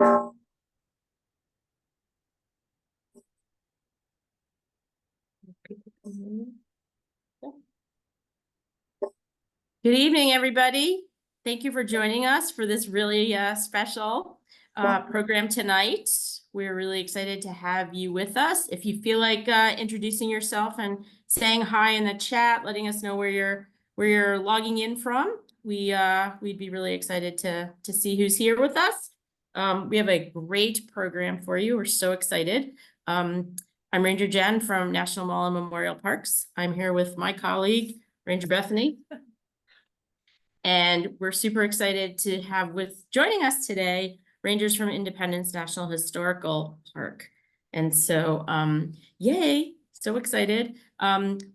Good evening, everybody. Thank you for joining us for this really special program tonight. We're really excited to have you with us. If you feel like introducing yourself and saying hi in the chat, letting us know where you're logging in from, we'd be really excited to see who's here with us. We have a great program for you. We're so excited. I'm Ranger Jen from National Mall and Memorial Parks. I'm here with my colleague, Ranger Bethany. And we're super excited to have joining us today, Rangers from Independence National Historical Park. And so, yay, so excited.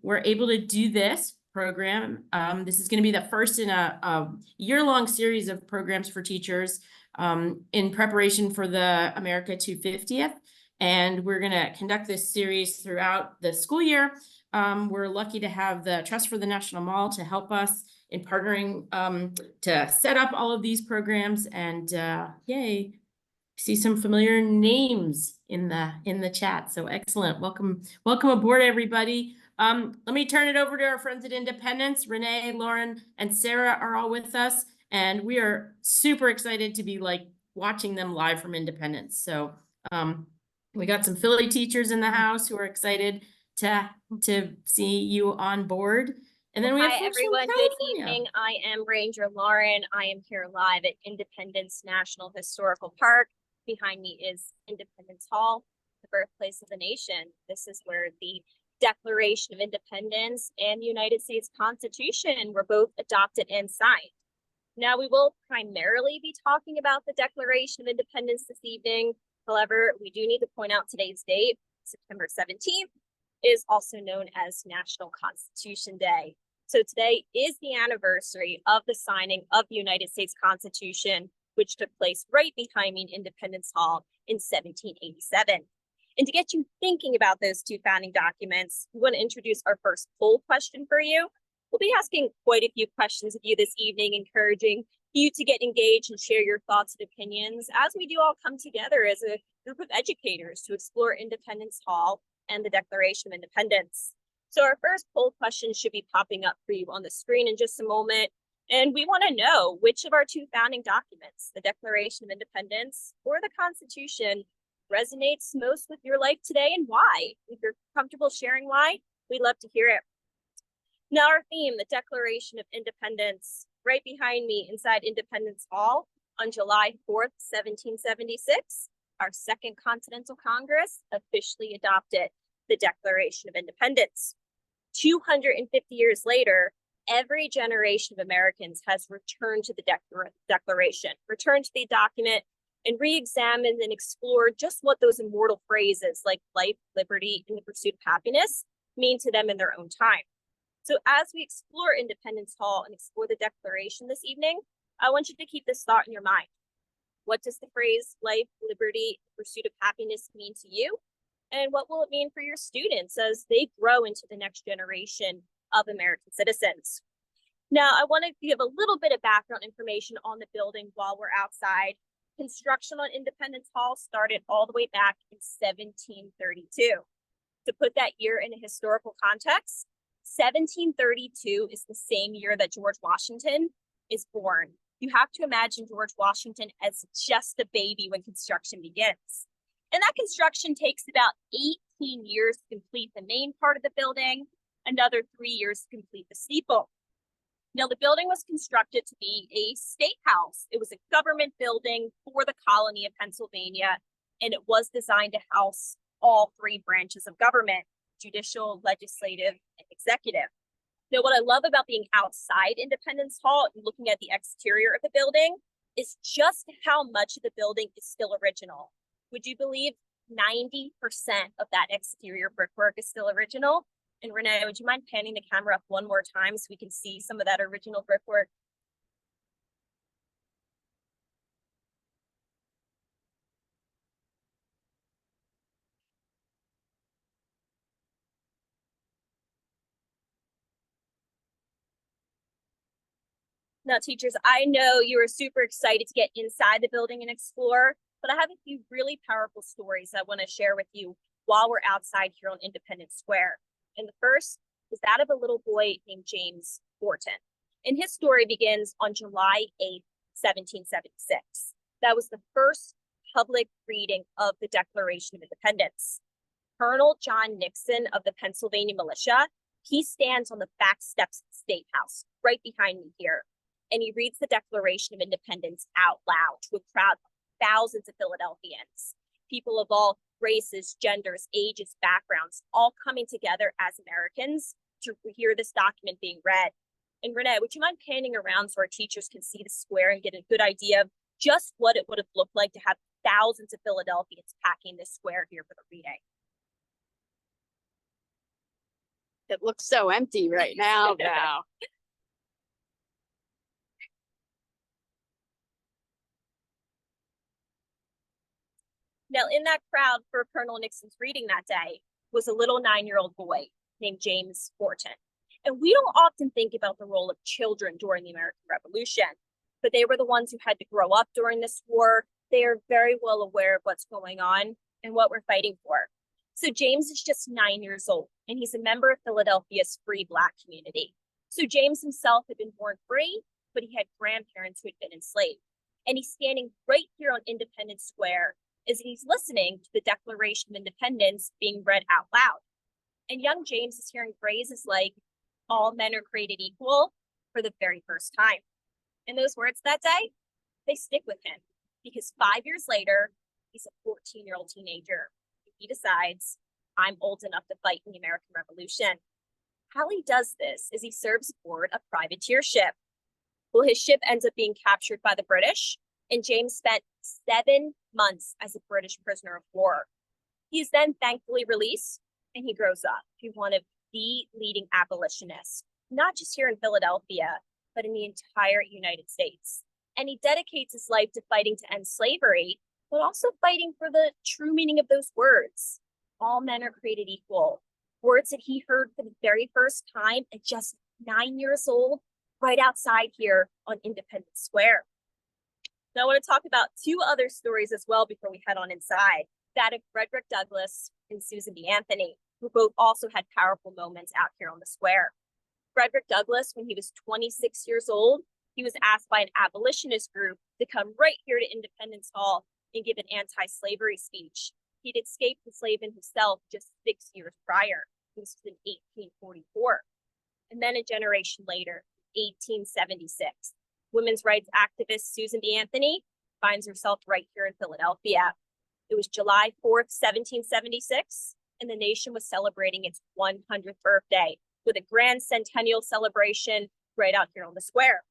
We're able to do this program. This is going to be the first in a year-long series of programs for teachers in preparation for the America 250th. And we're going to conduct this series throughout the school year. We're lucky to have the Trust for the National Mall to help us in partnering to set up all of these programs, and yay, see some familiar names in the chat. So excellent. Welcome aboard, everybody. Let me turn it over to our friends at Independence. Renee, Lauren, and Sarah are all with us, and we are super excited to be watching them live from Independence. So we got some Philly teachers in the house who are excited to see you on board. And then we have Hi, everyone. Good evening. I am Ranger Lauren. I am here live at Independence National Historical Park. Behind me is Independence Hall, the birthplace of the nation. This is where the Declaration of Independence and the United States Constitution were both adopted and signed. Now, we will primarily be talking about the Declaration of Independence this evening. However, we do need to point out today's date, September 17th, is also known as National Constitution Day. So today is the anniversary of the signing of the United States Constitution, which took place right behind me in Independence Hall in 1787. And to get you thinking about those two founding documents, we want to introduce our first poll question for you. We'll be asking quite a few questions of you this evening, encouraging you to get engaged and share your thoughts and opinions as we do all come together as a group of educators to explore Independence Hall and the Declaration of Independence. So our first poll question should be popping up for you on the screen in just a moment. And we want to know which of our two founding documents, the Declaration of Independence or the Constitution, resonates most with your life today and why. If you're comfortable sharing why, we'd love to hear it. Now our theme, the Declaration of Independence, right behind me inside Independence Hall on July 4th, 1776, our Second Continental Congress officially adopted the Declaration of Independence. 250 years later, every generation of Americans has returned to the Declaration, returned to the document, and re-examined and explored just what those immortal phrases like life, liberty, and the pursuit of happiness mean to them in their own time. So as we explore Independence Hall and explore the Declaration this evening, I want you to keep this thought in your mind. What does the phrase life, liberty, pursuit of happiness mean to you? And what will it mean for your students as they grow into the next generation of American citizens? Now, I want to give a little bit of background information on the building while we're outside. Construction on Independence Hall started all the way back in 1732. To put that year in a historical context, 1732 is the same year that George Washington is born. You have to imagine George Washington as just a baby when construction begins. And that construction takes about 18 years to complete the main part of the building, another 3 years to complete the steeple. Now, the building was constructed to be a state house. It was a government building for the colony of Pennsylvania, and it was designed to house all three branches of government: judicial, legislative, and executive. Now, what I love about being outside Independence Hall and looking at the exterior of the building is just how much of the building is still original. Would you believe 90% of that exterior brickwork is still original? And Renee, would you mind panning the camera up one more time so we can see some of that original brickwork? Now, teachers, I know you are super excited to get inside the building and explore. but I have a few really powerful stories I want to share with you while we're outside here on Independence Square. And the first is that of a little boy named James Forten. And his story begins on July 8th, 1776. That was the first public reading of the Declaration of Independence. Colonel John Nixon of the Pennsylvania militia, he stands on the back steps of the State House, right behind me here, and he reads the Declaration of Independence out loud to a crowd of thousands of Philadelphians, people of all races, genders, ages, backgrounds, all coming together as Americans to hear this document being read. And Renee, would you mind panning around so our teachers can see the square and get a good idea of just what it would have looked like to have thousands of Philadelphians packing this square here for the reading? It looks so empty right now, though. Now, in that crowd for Colonel Nixon's reading that day was a little 9-year-old boy named James Forten. And we don't often think about the role of children during the American Revolution, but they were the ones who had to grow up during this war. They are very well aware of what's going on and what we're fighting for. So James is just 9 years old, and he's a member of Philadelphia's free Black community. So James himself had been born free, but he had grandparents who had been enslaved. And he's standing right here on Independence Square as he's listening to the Declaration of Independence being read out loud. And young James is hearing phrases like, all men are created equal, for the very first time. And those words that day, they stick with him, because 5 years later, he's a 14-year-old teenager. He decides, I'm old enough to fight in the American Revolution. How he does this is he serves aboard a privateer ship. Well, his ship ends up being captured by the British, and James spent 7 months as a British prisoner of war. He is then thankfully released, and he grows up to be one of the leading abolitionists, not just here in Philadelphia, but in the entire United States. And he dedicates his life to fighting to end slavery, but also fighting for the true meaning of those words. All men are created equal. Words that he heard for the very first time at just 9 years old, right outside here on Independence Square. Now, I want to talk about 2 other stories as well before we head on inside, that of Frederick Douglass and Susan B. Anthony, who both also had powerful moments out here on the square. Frederick Douglass, when he was 26 years old, he was asked by an abolitionist group to come right here to Independence Hall and give an anti-slavery speech. He'd escaped enslavement himself just 6 years prior. This was in 1844. And then a generation later, 1876, women's rights activist Susan B. Anthony finds herself right here in Philadelphia. It was July 4th, 1776, and the nation was celebrating its 100th birthday with a grand centennial celebration right out here on the square.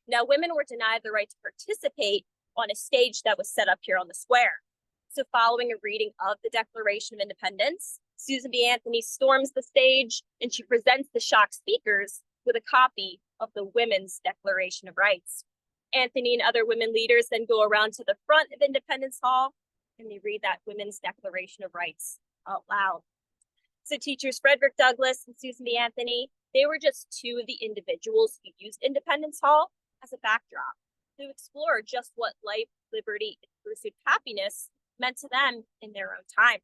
Now, women were denied the right to participate on a stage that was set up here on the square. So following a reading of the Declaration of Independence, Susan B. Anthony storms the stage and she presents the shocked speakers with a copy of the Women's Declaration of Rights. Anthony and other women leaders then go around to the front of Independence Hall and they read that Women's Declaration of Rights out loud. So teachers Frederick Douglass and Susan B. Anthony, they were just 2 of the individuals who used Independence Hall as a backdrop to explore just what life, liberty, and pursuit of happiness meant to them in their own time.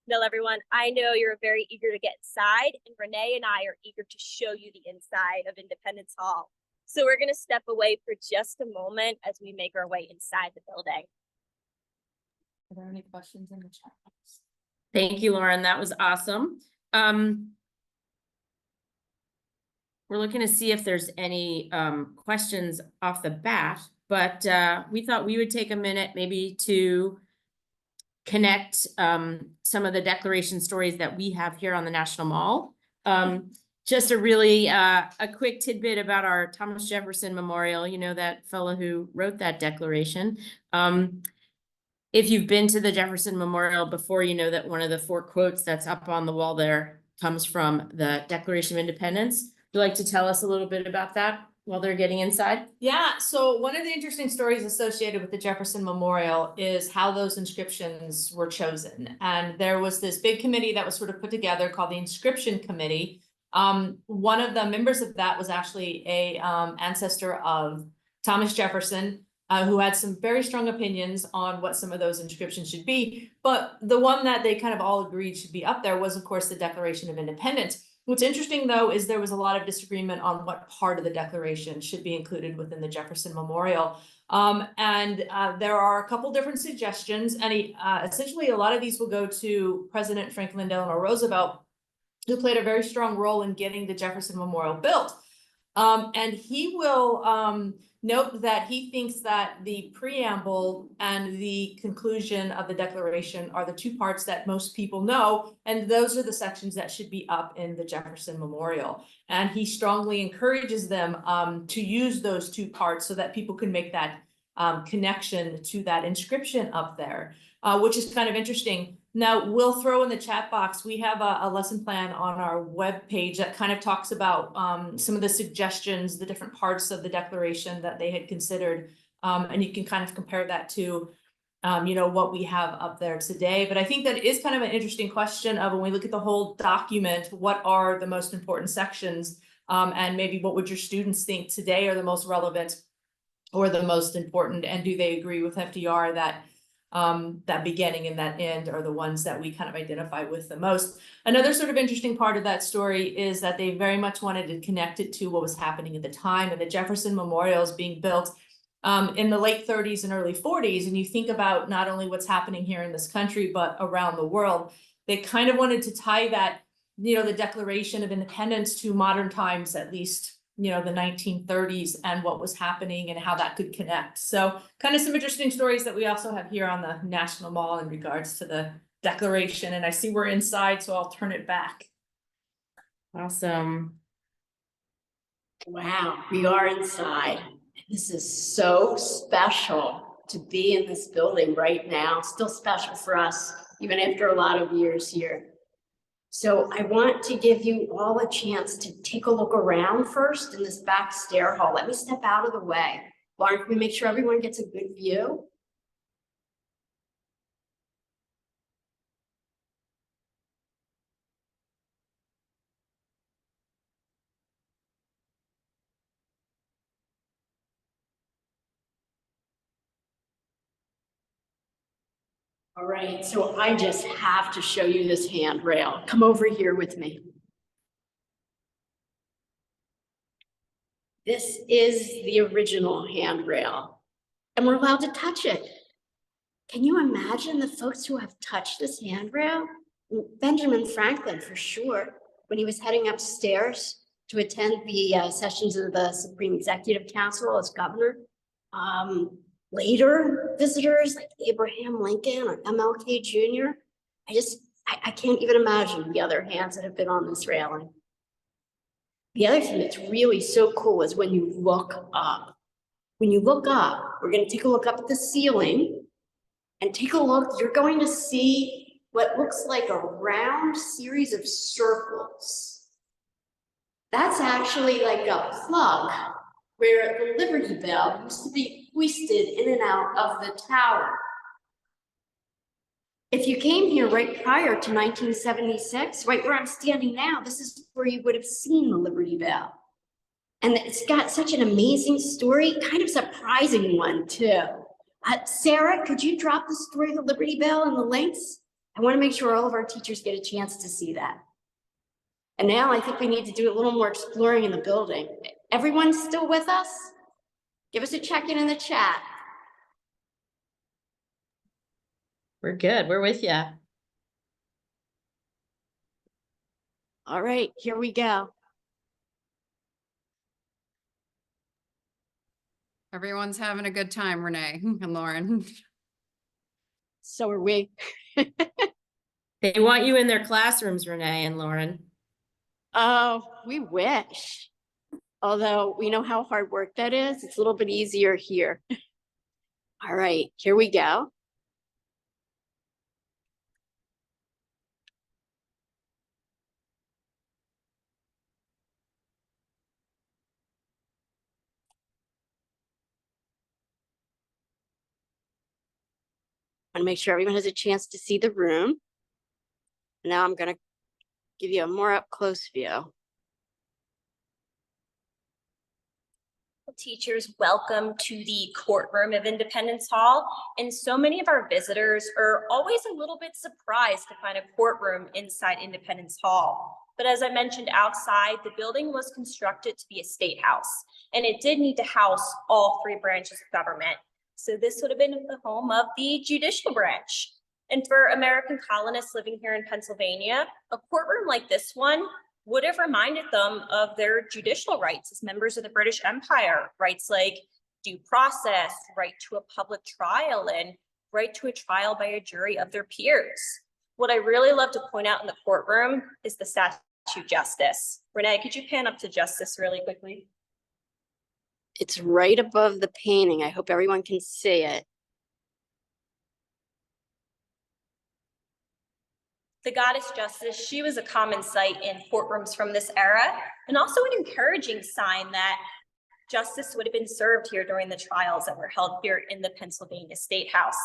Now, everyone, I know you're very eager to get inside, and Renee and I are eager to show you the inside of Independence Hall. So we're going to step away for just a moment as we make our way inside the building. Are there any questions in the chat box? Thank you, Lauren. That was awesome. We're looking to see if there's any questions off the bat, but we thought we would take a minute maybe to connect some of the declaration stories that we have here on the National Mall. Just a really a quick tidbit about our Thomas Jefferson Memorial, you know, that fellow who wrote that declaration. If you've been to the Jefferson Memorial before, you know that one of the 4 quotes that's up on the wall there comes from the Declaration of Independence. Would you like to tell us a little bit about that while they're getting inside? Yeah, so one of the interesting stories associated with the Jefferson Memorial is how those inscriptions were chosen. And there was this big committee that was sort of put together called the Inscription Committee. One of the members of that was actually a ancestor of Thomas Jefferson. who had some very strong opinions on what some of those inscriptions should be. But the one that they kind of all agreed should be up there was, of course, the Declaration of Independence. What's interesting, though, is there was a lot of disagreement on what part of the Declaration should be included within the Jefferson Memorial. There are a couple different suggestions, and essentially a lot of these will go to President Franklin Delano Roosevelt, who played a very strong role in getting the Jefferson Memorial built. And he will note that he thinks that the preamble and the conclusion of the Declaration are the two parts that most people know, and those are the sections that should be up in the Jefferson Memorial. And he strongly encourages them to use those two parts so that people can make that connection to that inscription up there, which is kind of interesting. Now, we'll throw in the chat box, we have a lesson plan on our web page that kind of talks about some of the suggestions, the different parts of the Declaration that they had considered. And you can kind of compare that to, what we have up there today. But I think that is kind of an interesting question of when we look at the whole document, what are the most important sections? And maybe what would your students think today are the most relevant or the most important? And do they agree with FDR that that beginning and that end are the ones that we kind of identify with the most? Another sort of interesting part of that story is that they very much wanted to connect it to what was happening at the time, and the Jefferson Memorial is being built in the late 30s and early 40s. And you think about not only what's happening here in this country, but around the world. They kind of wanted to tie that, the Declaration of Independence to modern times, at least, the 1930s, and what was happening and how that could connect. So kind of some interesting stories that we also have here on the National Mall in regards to the Declaration. And I see we're inside, so I'll turn it back. Awesome. Wow, we are inside. This is so special to be in this building right now. Still special for us, even after a lot of years here. So I want to give you all a chance to take a look around first in this back stair hall. Let me step out of the way. Lauren, can we make sure everyone gets a good view? All right, so I just have to show you this handrail. Come over here with me. This is the original handrail, and we're allowed to touch it. Can you imagine the folks who have touched this handrail? Benjamin Franklin, for sure, when he was heading upstairs to attend the sessions of the Supreme Executive Council as governor. Later visitors like Abraham Lincoln or MLK Jr. I can't even imagine the other hands that have been on this railing. The other thing that's really so cool is when you look up. When you look up, we're going to take a look up at the ceiling and take a look. You're going to see what looks like a round series of circles. That's actually like a plug where the Liberty Bell used to be hoisted in and out of the tower. If you came here right prior to 1976, right where I'm standing now, this is where you would have seen the Liberty Bell. And it's got such an amazing story, kind of surprising one too. Sarah, could you drop the story of the Liberty Bell and the links? I want to make sure all of our teachers get a chance to see that. And now I think we need to do a little more exploring in the building. Everyone still with us? Give us a check-in in the chat. We're good. We're with you. All right, here we go. Everyone's having a good time, Renee and Lauren. So are we. They want you in their classrooms, Renee and Lauren. Oh, we wish. Although we know how hard work that is, it's a little bit easier here. All right, here we go. I want to make sure everyone has a chance to see the room. Now I'm going to give you a more up close view. Teachers, welcome to the courtroom of Independence Hall. And so many of our visitors are always a little bit surprised to find a courtroom inside Independence Hall. But as I mentioned outside, the building was constructed to be a state house, and it did need to house all three branches of government. So this would have been the home of the judicial branch. And for American colonists living here in Pennsylvania, a courtroom like this one would have reminded them of their judicial rights as members of the British Empire, rights like due process, right to a public trial, and right to a trial by a jury of their peers. What I really love to point out in the courtroom is the statue justice. Renee, could you pan up to justice really quickly? It's right above the painting. I hope everyone can see it. The goddess Justice, she was a common sight in courtrooms from this era, and also an encouraging sign that justice would have been served here during the trials that were held here in the Pennsylvania State House.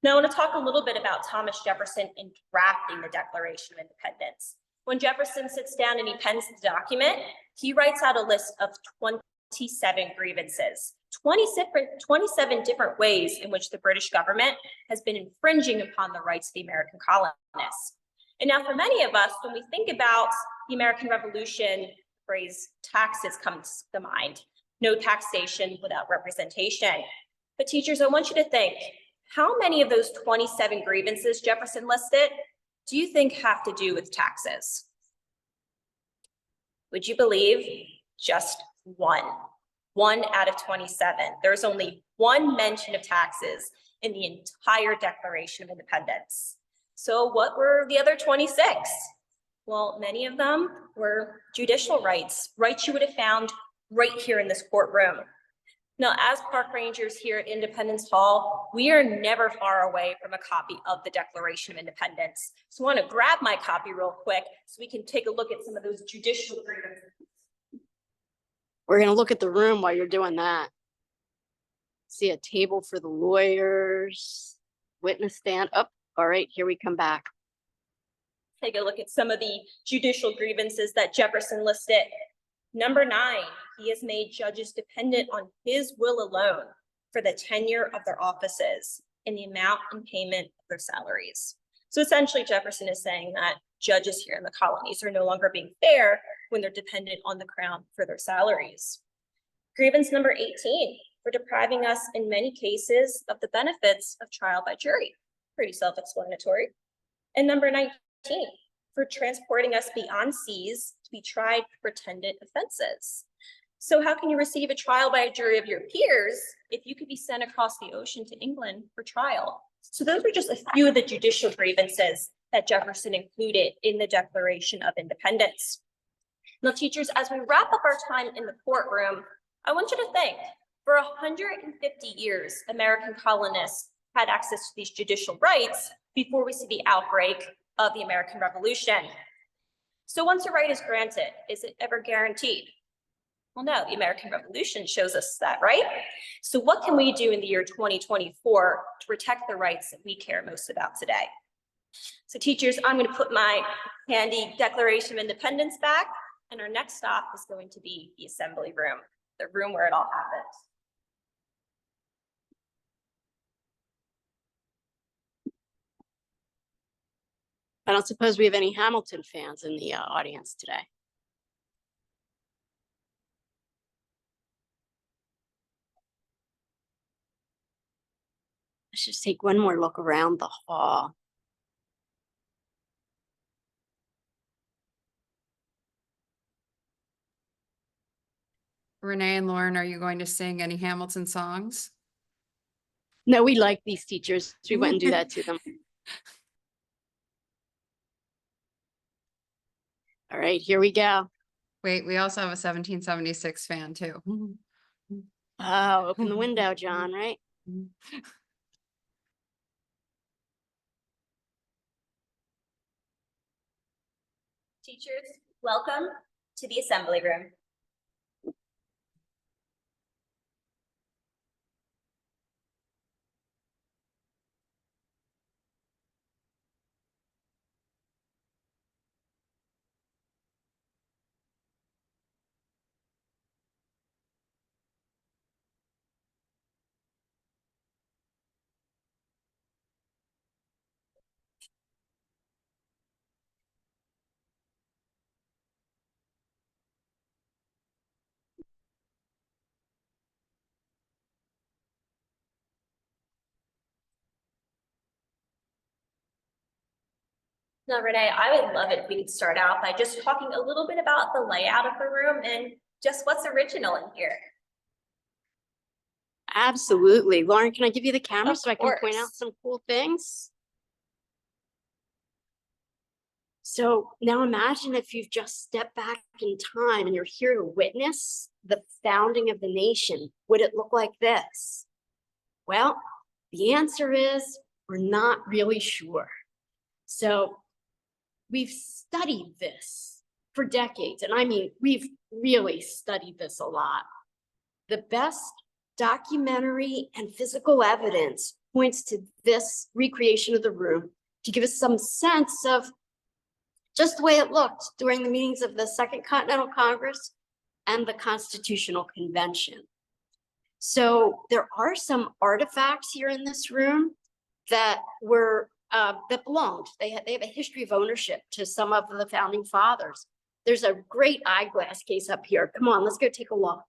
Now, I want to talk a little bit about Thomas Jefferson in drafting the Declaration of Independence. When Jefferson sits down and he pens the document, he writes out a list of 27 grievances, 27 different ways in which the British government has been infringing upon the rights of the American colonists. And now for many of us, when we think about the American Revolution, the phrase taxes comes to mind. No taxation without representation. But teachers, I want you to think, how many of those 27 grievances Jefferson listed do you think have to do with taxes? Would you believe just one? 1 out of 27. There's only one mention of taxes in the entire Declaration of Independence. So what were the other 26? Well, many of them were judicial rights, rights you would have found right here in this courtroom. Now, as park rangers here at Independence Hall, we are never far away from a copy of the Declaration of Independence. So I want to grab my copy real quick so we can take a look at some of those judicial grievances. We're going to look at the room while you're doing that. See a table for the lawyers, witness stand. Oh, all right, here we come back. Take a look at some of the judicial grievances that Jefferson listed. Number 9, he has made judges dependent on his will alone for the tenure of their offices and the amount and payment of their salaries. So essentially, Jefferson is saying that judges here in the colonies are no longer being fair when they're dependent on the crown for their salaries. Grievance number 18, for depriving us in many cases of the benefits of trial by jury. Pretty self-explanatory. And number 19, for transporting us beyond seas to be tried for pretended offenses. So how can you receive a trial by a jury of your peers if you could be sent across the ocean to England for trial? So those are just a few of the judicial grievances that Jefferson included in the Declaration of Independence. Now, teachers, as we wrap up our time in the courtroom, I want you to think, for 150 years, American colonists had access to these judicial rights before we see the outbreak of the American Revolution. So once a right is granted, is it ever guaranteed? Well, no, the American Revolution shows us that, right? So what can we do in the year 2024 to protect the rights that we care most about today? So teachers, I'm going to put my handy Declaration of Independence back, and our next stop is going to be the assembly room, the room where it all happened. I don't suppose we have any Hamilton fans in the audience today. Let's just take one more look around the hall. Renee and Lauren, are you going to sing any Hamilton songs? No, we like these teachers. We wouldn't do that to them. All right, here we go. Wait, we also have a 1776 fan too. Oh, open the window, John, right? Teachers, welcome to the assembly room. Now, Renee, I would love it if we could start out by just talking a little bit about the layout of the room and just what's original in here. Absolutely. Lauren, can I give you the camera Of so I can point out course. some cool things? So now imagine if you've just stepped back in time and you're here to witness the founding of the nation. Would it look like this? Well, the answer is we're not really sure. So we've studied this for decades, and I mean, we've really studied this a lot. The best documentary and physical evidence points to this recreation of the room to give us some sense of just the way it looked during the meetings of the Second Continental Congress and the Constitutional Convention. So there are some artifacts here in this room that were that belonged. They have a history of ownership to some of the founding fathers. There's a great eyeglass case up here. Come on, let's go take a look.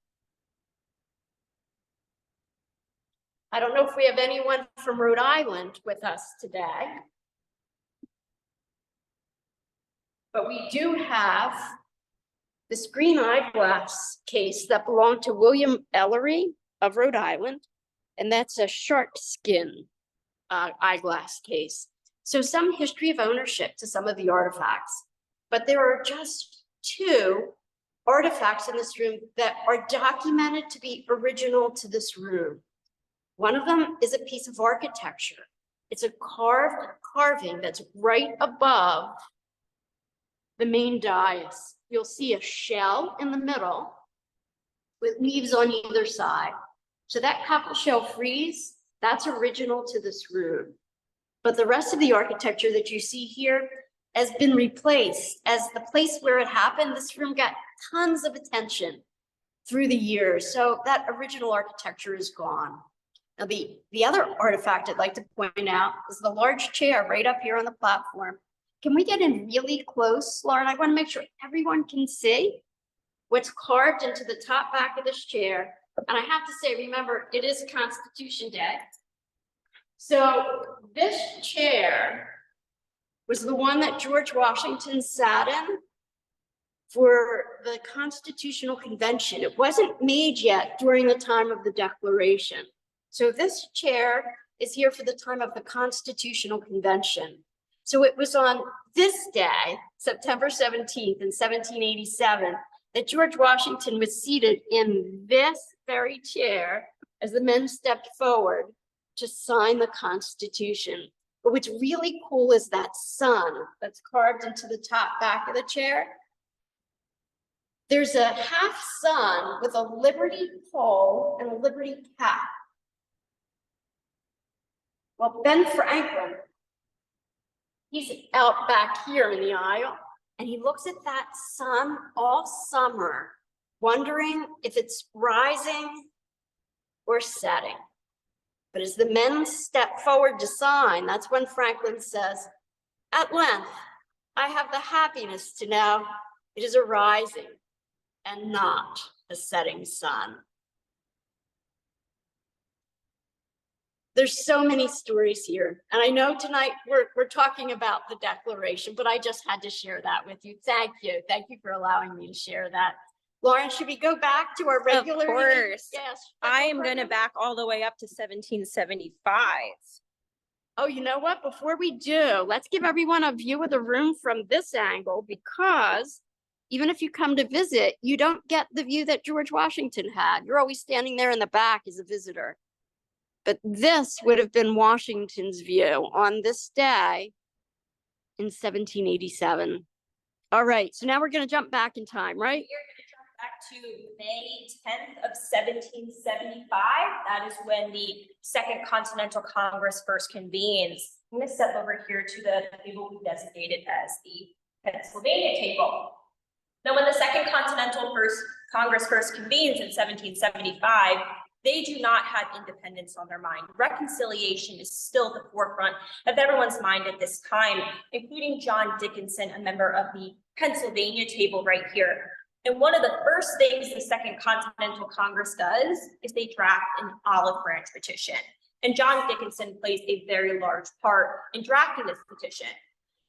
I don't know if we have anyone from Rhode Island with us today, but we do have this green eyeglass case that belonged to William Ellery of Rhode Island, and that's a shark skin eyeglass case. So some history of ownership to some of the artifacts, but there are just 2 artifacts in this room that are documented to be original to this room. One of them is a piece of architecture. It's a carving that's right above the main dais. You'll see a shell in the middle with leaves on either side. So that cockle shell frieze, that's original to this room. But the rest of the architecture that you see here has been replaced. As the place where it happened, this room got tons of attention through the years. So that original architecture is gone. Now, the other artifact I'd like to point out is the large chair right up here on the platform. Can we get in really close, Lauren? I want to make sure everyone can see what's carved into the top back of this chair. And I have to say, remember, it is Constitution Day. So this chair was the one that George Washington sat in for the Constitutional Convention. It wasn't made yet during the time of the Declaration. So this chair is here for the time of the Constitutional Convention. So it was on this day, September 17th in 1787, that George Washington was seated in this very chair as the men stepped forward to sign the Constitution. But what's really cool is that sun that's carved into the top back of the chair. There's a half sun with a liberty pole and a liberty cap. Well, Ben Franklin, he's out back here in the aisle, and he looks at that sun all summer, wondering if it's rising or setting. But as the men step forward to sign, that's when Franklin says, "At length, I have the happiness to know it is a rising and not a setting sun." There's so many stories here. And I know tonight we're talking about the Declaration, but I just had to share that with you. Thank you. Thank you for allowing me to share that. Lauren, should we go back to our regular? Of course. Yes. I am going to back all the way up to 1775. Oh, you know what? Before we do, let's give everyone a view of the room from this angle, because even if you come to visit, you don't get the view that George Washington had. You're always standing there in the back as a visitor. But this would have been Washington's view on this day in 1787. All right, so now we're going to jump back in time, right? We're going to jump back to May 10th of 1775. That is when the Second Continental Congress first convenes. I'm going to step over here to the table we designated as the Pennsylvania table. Now, when the Second Continental Congress first convenes in 1775, they do not have independence on their mind. Reconciliation is still the forefront of everyone's mind at this time, including John Dickinson, a member of the Pennsylvania table right here. And one of the first things the Second Continental Congress does is they draft an olive branch petition. And John Dickinson plays a very large part in drafting this petition.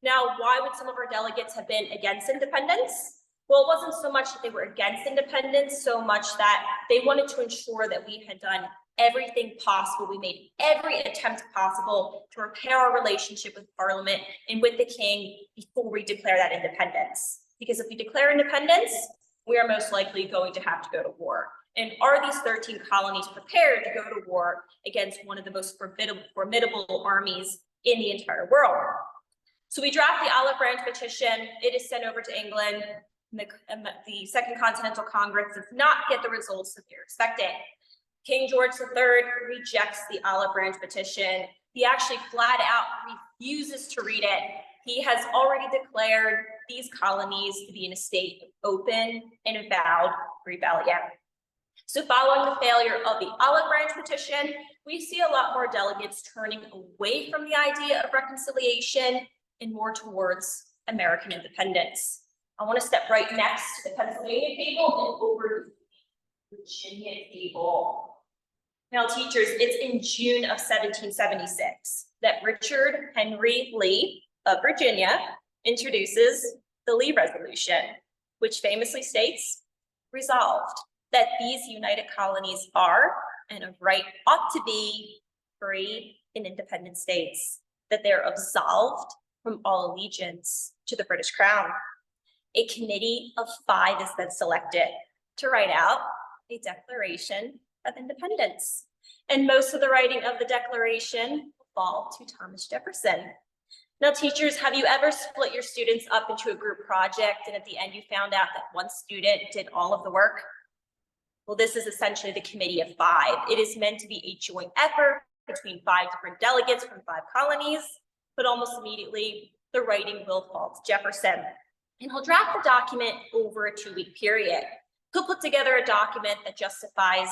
Now, why would some of our delegates have been against independence? Well, it wasn't so much that they were against independence, so much that they wanted to ensure that we had done everything possible. We made every attempt possible to repair our relationship with Parliament and with the King before we declare that independence. Because if we declare independence, we are most likely going to have to go to war. And are these 13 colonies prepared to go to war against one of the most formidable armies in the entire world? So we draft the Olive Branch Petition. It is sent over to England. The Second Continental Congress does not get the results that they're expecting. King George III rejects the Olive Branch Petition. He actually flat out refuses to read it. He has already declared these colonies to be in a state of open and avowed rebellion. So following the failure of the Olive Branch Petition, we see a lot more delegates turning away from the idea of reconciliation and more towards American independence. I want to step right next to the Pennsylvania table and over to the Virginia table. Now, teachers, it's in June of 1776 that Richard Henry Lee of Virginia introduces the Lee Resolution, which famously states, resolved that these united colonies are, and of right ought to be, free and independent states, that they're absolved from all allegiance to the British Crown. A committee of 5 is then selected to write out a Declaration of Independence. And most of the writing of the Declaration will fall to Thomas Jefferson. Now, teachers, have you ever split your students up into a group project and at the end you found out that one student did all of the work? Well, this is essentially the committee of 5. It is meant to be a joint effort between 5 different delegates from 5 colonies, but almost immediately the writing will fall to Jefferson. And he'll draft the document over a 2-week period. He'll put together a document that justifies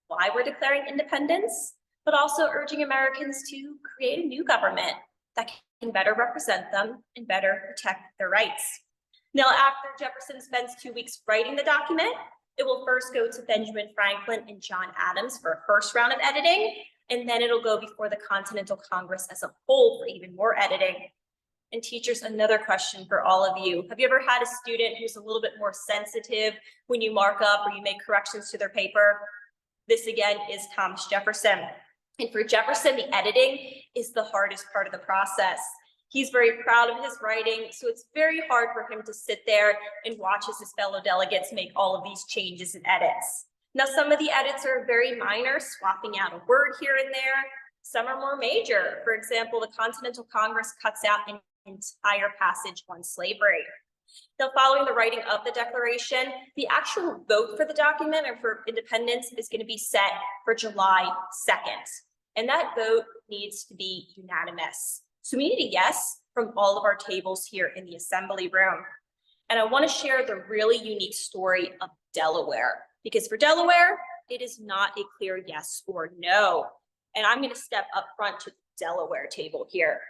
why we're declaring independence, but also urging Americans to create a new government that can better represent them and better protect their rights. Now, after Jefferson spends 2 weeks writing the document, it will first go to Benjamin Franklin and John Adams for a first round of editing, and then it'll go before the Continental Congress as a whole for even more editing. And teachers, another question for all of you. Have you ever had a student who's a little bit more sensitive when you mark up or you make corrections to their paper? This again is Thomas Jefferson. And for Jefferson, the editing is the hardest part of the process. He's very proud of his writing, so it's very hard for him to sit there and watch as his fellow delegates make all of these changes and edits. Now, some of the edits are very minor, swapping out a word here and there. Some are more major. For example, the Continental Congress cuts out an entire passage on slavery. Now, following the writing of the Declaration, the actual vote for the document or for independence is going to be set for July 2nd. And that vote needs to be unanimous. So we need a yes from all of our tables here in the assembly room. And I want to share the really unique story of Delaware, because for Delaware, it is not a clear yes or no. And I'm going to step up front to the Delaware table here.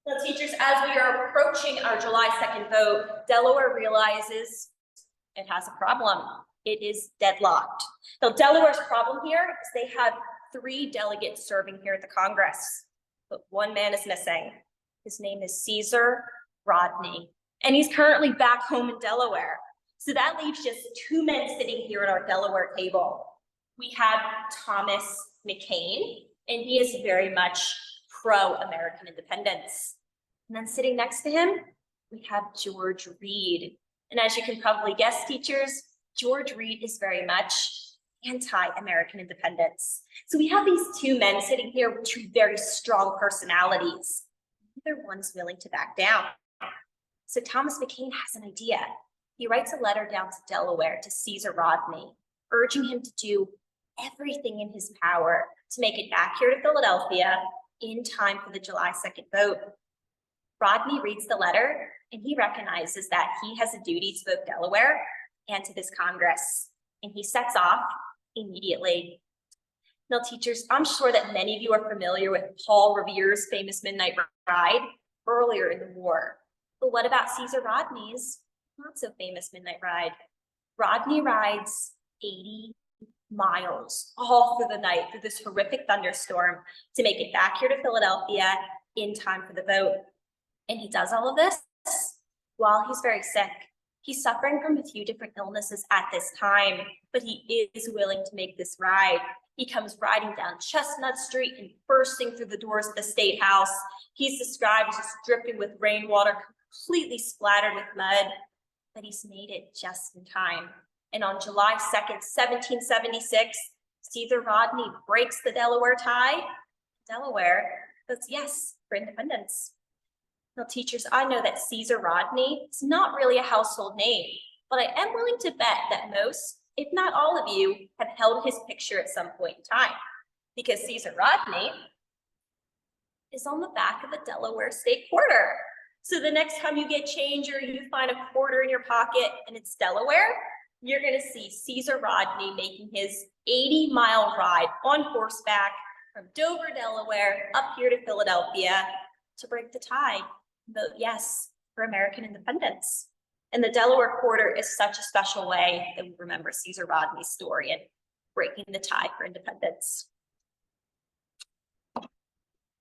Now, teachers, as we are approaching our July 2nd vote, Delaware realizes it has a problem. It is deadlocked. Now, Delaware's problem here is they have 3 delegates serving here at the Congress, but one man is missing. His name is Caesar Rodney, and he's currently back home in Delaware. So that leaves just 2 men sitting here at our Delaware table. We have Thomas McCain, and he is very much pro-American independence. And then sitting next to him, we have George Reed. And as you can probably guess, teachers, George Reed is very much anti-American independence. So we have these 2 men sitting here with 2 very strong personalities. Neither one's willing to back down. So Thomas McCain has an idea. He writes a letter down to Delaware to Caesar Rodney, urging him to do everything in his power to make it back here to Philadelphia in time for the July 2nd vote. Rodney reads the letter and he recognizes that he has a duty to both Delaware and to this Congress, and he sets off immediately. Now, teachers, I'm sure that many of you are familiar with Paul Revere's famous midnight ride earlier in the war. But what about Caesar Rodney's not so famous midnight ride? Rodney rides 80 miles all through the night through this horrific thunderstorm to make it back here to Philadelphia in time for the vote. And he does all of this while he's very sick. He's suffering from a few different illnesses at this time, but he is willing to make this ride. He comes riding down Chestnut Street and bursting through the doors of the State House. He's described as just dripping with rainwater, completely splattered with mud, but he's made it just in time. And on July 2nd, 1776, Caesar Rodney breaks the Delaware tie. Delaware votes yes for independence. Now, teachers, I know that Caesar Rodney is not really a household name, but I am willing to bet that most, if not all of you, have held his picture at some point in time, because Caesar Rodney is on the back of the Delaware state quarter. So the next time you get change or you find a quarter in your pocket and it's Delaware, you're gonna see Caesar Rodney making his 80-mile ride on horseback from Dover, Delaware, up here to Philadelphia to break the tie, vote yes for American independence. And the Delaware quarter is such a special way that we remember Caesar Rodney's story and breaking the tie for independence.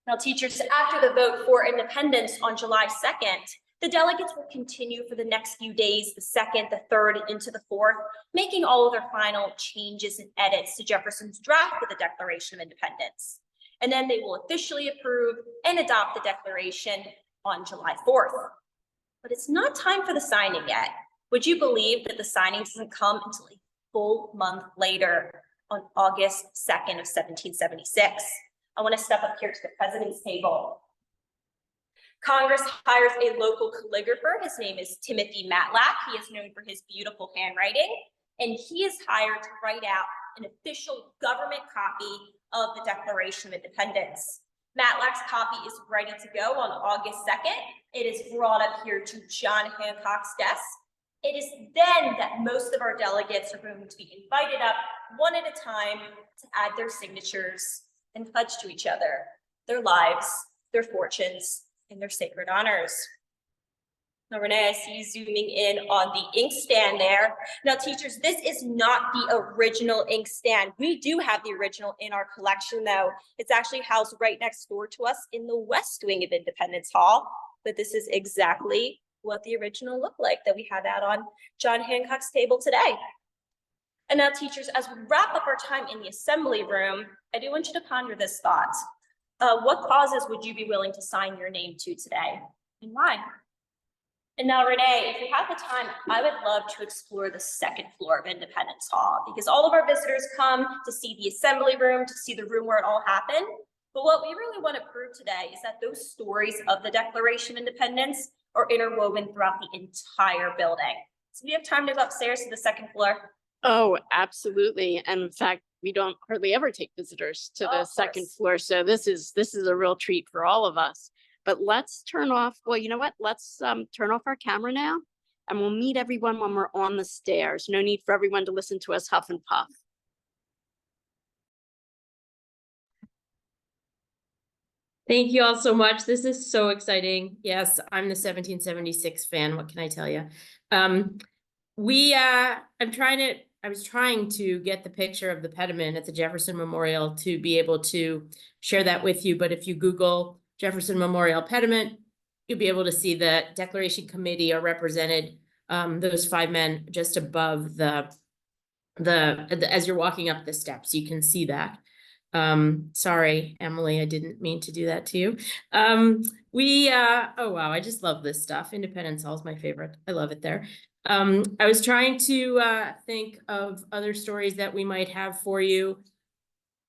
Now, teachers, after the vote for independence on July 2nd, the delegates will continue for the next few days, the 2nd, the 3rd, into the 4th, making all of their final changes and edits to Jefferson's draft of the Declaration of Independence. And then they will officially approve and adopt the Declaration on July 4th. But it's not time for the signing yet. Would you believe that the signing doesn't come until a full month later on August 2nd of 1776? I want to step up here to the president's table. Congress hires a local calligrapher. His name is Timothy Matlack. He is known for his beautiful handwriting, and he is hired to write out an official government copy of the Declaration of Independence. Matlack's copy is ready to go on August 2nd. It is brought up here to John Hancock's desk. It is then that most of our delegates are going to be invited up one at a time to add their signatures and pledge to each other their lives, their fortunes, and their sacred honors. Now, Renee, I see you zooming in on the inkstand there. Now, teachers, this is not the original inkstand. We do have the original in our collection, though. It's actually housed right next door to us in the West Wing of Independence Hall. But this is exactly what the original looked like that we have out on John Hancock's table today. And now, teachers, as we wrap up our time in the assembly room, I do want you to ponder this thought. What causes would you be willing to sign your name to today, and why? And now, Renee, if you have the time, I would love to explore the 2nd floor of Independence Hall, because all of our visitors come to see the assembly room, to see the room where it all happened. But what we really want to prove today is that those stories of the Declaration of Independence are interwoven throughout the entire building. So we have time to go upstairs to the 2nd floor. Oh, absolutely. And in fact, we don't hardly ever take visitors to the 2nd floor. So this is a real treat for all of us. But let's turn off, well, you know what? Let's turn off our camera now, and we'll meet everyone when we're on the stairs. No need for everyone to listen to us huff and puff. Thank you all so much. This is so exciting. Yes, I'm the 1776 fan. What can I tell you? I was trying to get the picture of the pediment at the Jefferson Memorial to be able to share that with you. But if you Google Jefferson Memorial pediment, you'll be able to see the Declaration Committee are represented, those 5 men just above as you're walking up the steps, you can see that. Sorry, Emily, I didn't mean to do that to you. Oh wow, I just love this stuff. Independence Hall is my favorite. I love it there. I was trying to think of other stories that we might have for you.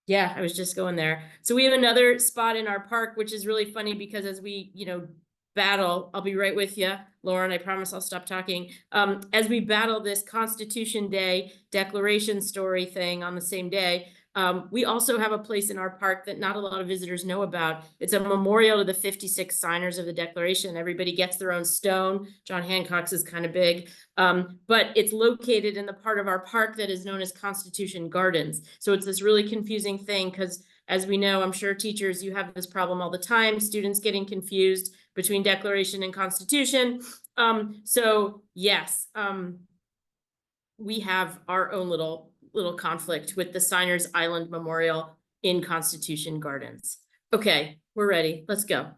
Yeah, I was just going there. So we have another spot in our park, which is really funny because as we, battle, I'll be right with you, Lauren, I promise I'll stop talking. As we battle this Constitution Day declaration story thing on the same day, we also have a place in our park that not a lot of visitors know about. It's a memorial to the 56 signers of the Declaration. Everybody gets their own stone. John Hancock's is kind of big, but it's located in the part of our park that is known as Constitution Gardens. So it's this really confusing thing because, as we know, I'm sure teachers, you have this problem all the time, students getting confused between Declaration and Constitution. So yes, we have our own little little conflict with the Steiner's Island Memorial in Constitution Gardens. Okay, we're ready. Let's go.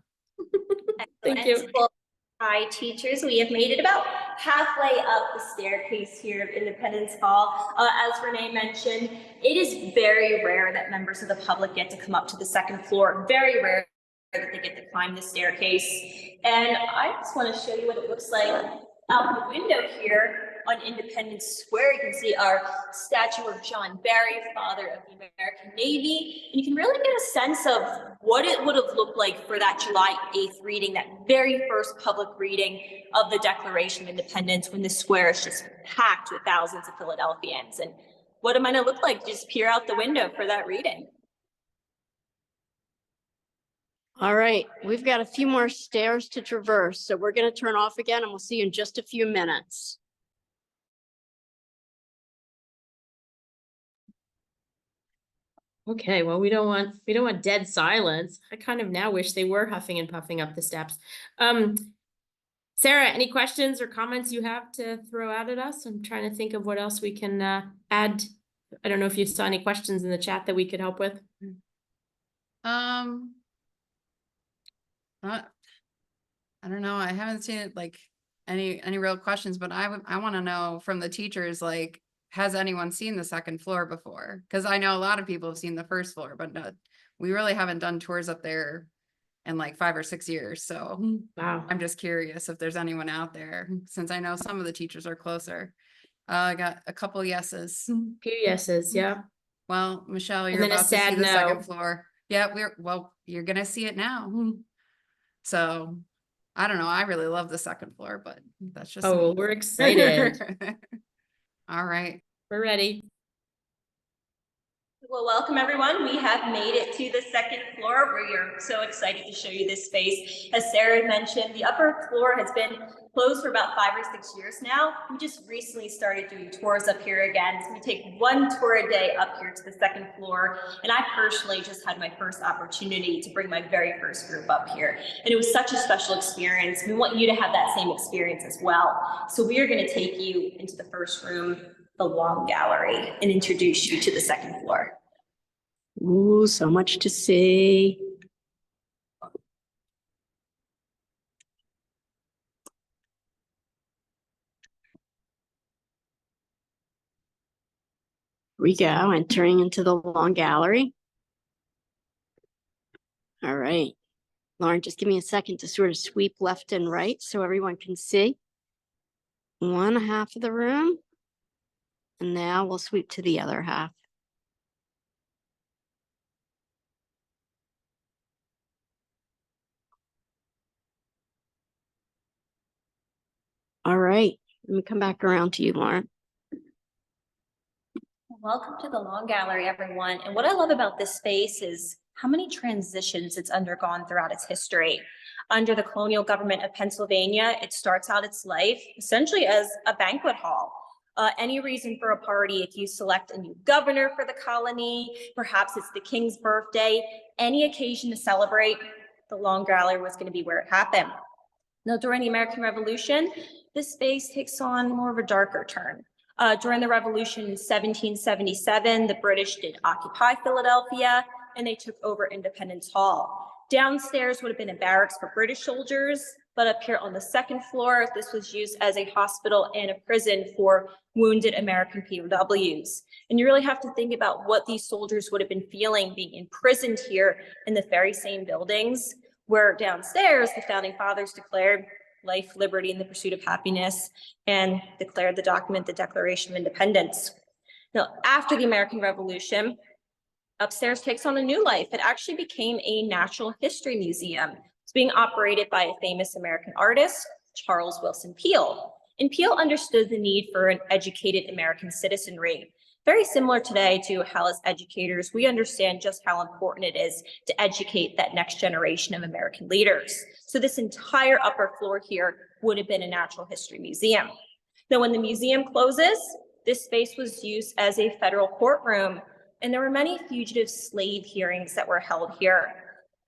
Thank you. Excellent. Well, hi, teachers. We have made it about halfway up the staircase here of Independence Hall. As Renee mentioned, it is very rare that members of the public get to come up to the second floor. Very rare that they get to climb the staircase. And I just want to show you what it looks like out the window here on Independence Square. You can see our statue of John Barry, father of the American Navy. And you can really get a sense of what it would have looked like for that July 8th reading, that very first public reading of the Declaration of Independence, when the square is just packed with thousands of Philadelphians. And what it might have looked like, just peer out the window for that reading. All right, we've got a few more stairs to traverse, so we're going to turn off again and we'll see you in just a few minutes. Okay, well, we don't want dead silence. I kind of now wish they were huffing and puffing up the steps. Sarah, any questions or comments you have to throw out at us? I'm trying to think of what else we can add. I don't know if you saw any questions in the chat that we could help with. I don't know. I haven't seen it like any real questions, but I want to know from the teachers, like, has anyone seen the second floor before? Because I know a lot of people have seen the first floor, but no, we really haven't done tours up there in like 5 or 6 years. So Wow. I'm just curious if there's anyone out there, since I know some of the teachers are closer. I got a couple yeses. Few yeses, yeah. Well, Michelle, And you're then a about to see sad the no. second floor. Yeah, you're gonna see it now. So I don't know. I really love the second floor, but that's just Oh, me. we're excited. All right. We're ready. Well, welcome everyone. We have made it to the second floor. We are so excited to show you this space. As Sarah mentioned, the upper floor has been closed for about 5 or 6 years now. We just recently started doing tours up here again. So we take 1 tour a day up here to the second floor. And I personally just had my first opportunity to bring my very first group up here. And it was such a special experience. We want you to have that same experience as well. So we are going to take you into the first room, the long gallery, and introduce you to the second floor. Ooh, so much to see. We go, entering into the long gallery. All right. Lauren, just give me a second to sort of sweep left and right so everyone can see. 1 half of the room. And now we'll sweep to the other half. All right, let me come back around to you, Lauren. Welcome to the Long Gallery, everyone. And what I love about this space is how many transitions it's undergone throughout its history. Under the colonial government of Pennsylvania, it starts out its life essentially as a banquet hall. Any reason for a party, if you select a new governor for the colony, perhaps it's the king's birthday, any occasion to celebrate, the Long Gallery was going to be where it happened. Now, during the American Revolution, this space takes on more of a darker turn. During the Revolution in 1777, the British did occupy Philadelphia and they took over Independence Hall. Downstairs would have been a barracks for British soldiers, but up here on the second floor, this was used as a hospital and a prison for wounded American POWs. And you really have to think about what these soldiers would have been feeling being imprisoned here in the very same buildings, where downstairs the founding fathers declared life, liberty, and the pursuit of happiness, and declared the document, the Declaration of Independence. Now, after the American Revolution, upstairs takes on a new life. It actually became a natural history museum. It's being operated by a famous American artist, Charles Willson Peale. And Peale understood the need for an educated American citizenry. Very similar today to how as educators, we understand just how important it is to educate that next generation of American leaders. So this entire upper floor here would have been a natural history museum. Now, when the museum closes, this space was used as a federal courtroom, and there were many fugitive slave hearings that were held here.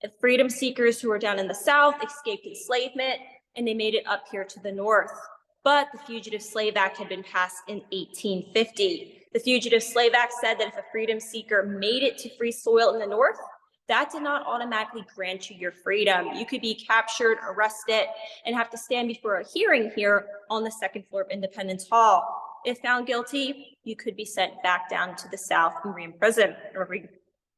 The freedom seekers who were down in the South escaped enslavement, and they made it up here to the North. But the Fugitive Slave Act had been passed in 1850. The Fugitive Slave Act said that if a freedom seeker made it to free soil in the North, that did not automatically grant you your freedom. You could be captured, arrested, and have to stand before a hearing here on the second floor of Independence Hall. If found guilty, you could be sent back down to the South and re-imprisoned or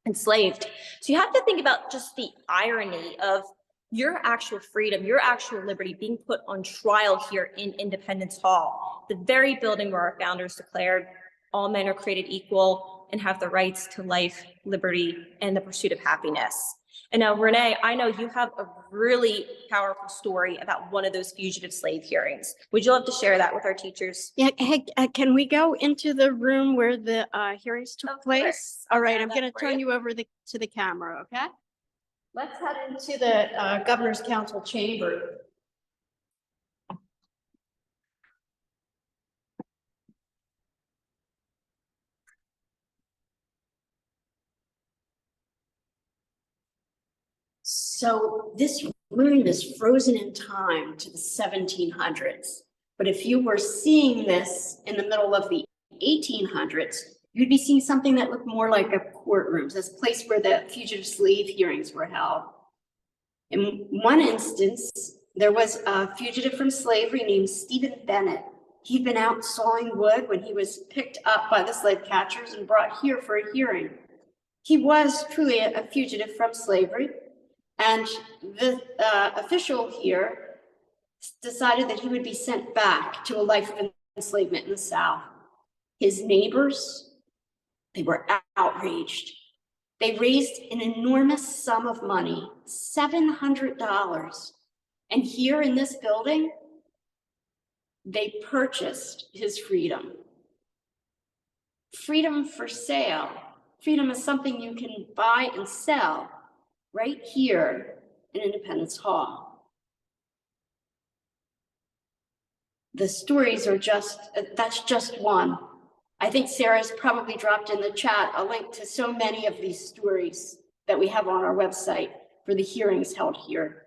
enslaved. So you have to think about just the irony of your actual freedom, your actual liberty being put on trial here in Independence Hall, the very building where our founders declared all men are created equal and have the rights to life, liberty, and the pursuit of happiness. And now, Renee, I know you have a really powerful story about one of those fugitive slave hearings. Would you love to share that with our teachers? Yeah, hey, can we go into the room where the hearings took Of place? course. All right, I'll I'm have that gonna for turn you. you over to the camera, okay? Let's head into the Governor's Council chamber. So this room is frozen in time to the 1700s. But if you were seeing this in the middle of the 1800s, you'd be seeing something that looked more like a courtroom, this place where the fugitive slave hearings were held. In one instance, there was a fugitive from slavery named Stephen Bennett. He'd been out sawing wood when he was picked up by the slave catchers and brought here for a hearing. He was truly a fugitive from slavery, and the official here decided that he would be sent back to a life of enslavement in the South. His neighbors, they were outraged. They raised an enormous sum of money, $700. And here in this building, they purchased his freedom. Freedom for sale. Freedom is something you can buy and sell right here in Independence Hall. The stories are that's just one. I think Sarah's probably dropped in the chat a link to so many of these stories that we have on our website for the hearings held here.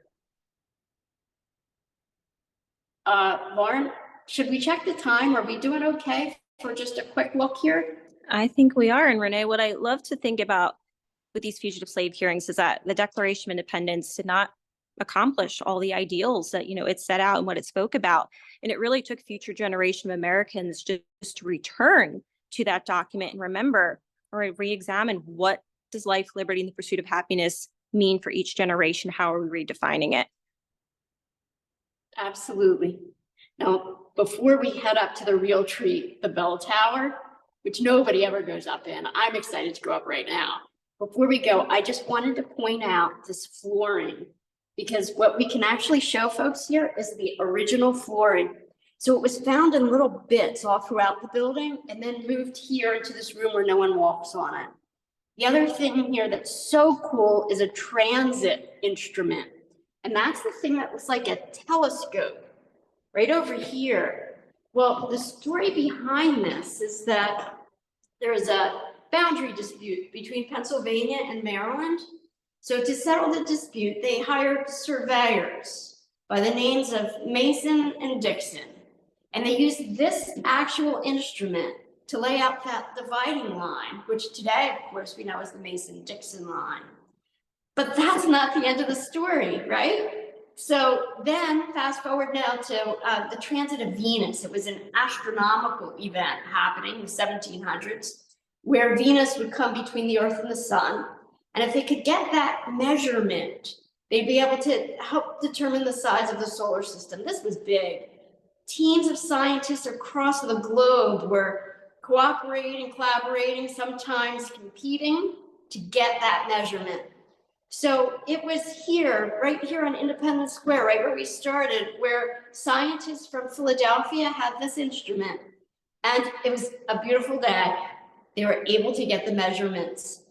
Lauren, should we check the time? Are we doing okay for just a quick look here? I think we are. And Renee, what I love to think about with these fugitive slave hearings is that the Declaration of Independence did not accomplish all the ideals that, it set out and what it spoke about. And it really took future generation of Americans just to return to that document and remember or re-examine what does life, liberty, and the pursuit of happiness mean for each generation? How are we redefining it? Absolutely. Now, before we head up to the real treat, the bell tower, which nobody ever goes up in, I'm excited to go up right now. Before we go, I just wanted to point out this flooring, because what we can actually show folks here is the original flooring. So it was found in little bits all throughout the building and then moved here into this room where no one walks on it. The other thing here that's so cool is a transit instrument. And that's the thing that looks like a telescope right over here. Well, the story behind this is that there is a boundary dispute between Pennsylvania and Maryland. So to settle the dispute, they hired surveyors by the names of Mason and Dixon. And they used this actual instrument to lay out that dividing line, which today, of course, we know as the Mason-Dixon line. But that's not the end of the story, right? So then fast forward now to the transit of Venus. It was an astronomical event happening in the 1700s where Venus would come between the Earth and the sun. And if they could get that measurement, they'd be able to help determine the size of the solar system. This was big. Teams of scientists across the globe were cooperating, collaborating, sometimes competing to get that measurement. So it was here, right here on Independence Square, right where we started, where scientists from Philadelphia had this instrument. And it was a beautiful day. They were able to get the measurements.